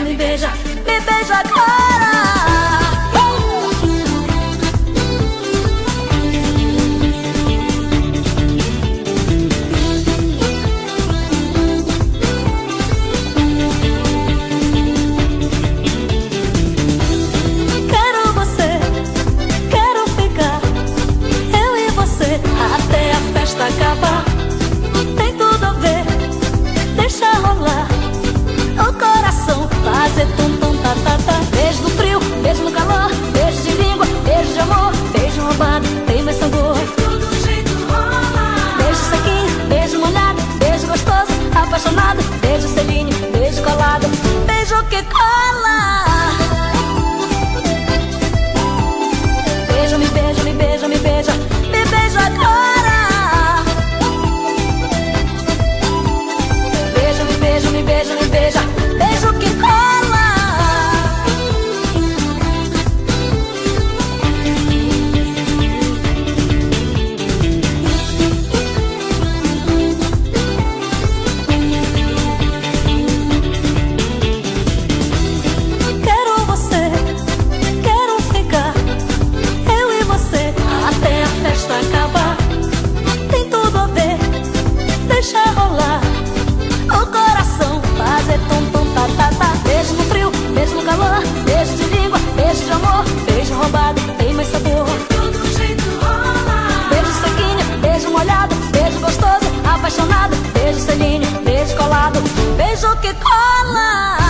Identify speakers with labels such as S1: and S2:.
S1: me beija agora. Quero você, quero ficar, eu e você, até a festa acabar. Tem tudo a ver, deixa rolar o coração, fazer tum-tum, tá-tá-tá. Beijo no frio, beijo no calor, beijo de língua, beijo de amor, beijo roubado, tem mais sabor.
S2: Todo jeito rola.
S1: Beijo sequinho, beijo molhado, beijo gostoso, apaixonado, beijo selinho, beijo colado, beijo que cola. Beijo, me beija, me beija, me beija, me beija agora. Beijo, me beija, me beija, me beija, beijo que cola. Quero você, quero ficar, eu e você, até a festa acabar. Tem tudo a ver, deixa rolar o coração, fazer tum-tum, tá-tá-tá. Beijo no frio, beijo no calor, beijo de língua, beijo de amor, beijo roubado, tem mais sabor.
S2: Todo jeito rola.
S1: Beijo sequinho, beijo molhado, beijo gostoso, apaixonado, beijo selinho, beijo colado, beijo que cola.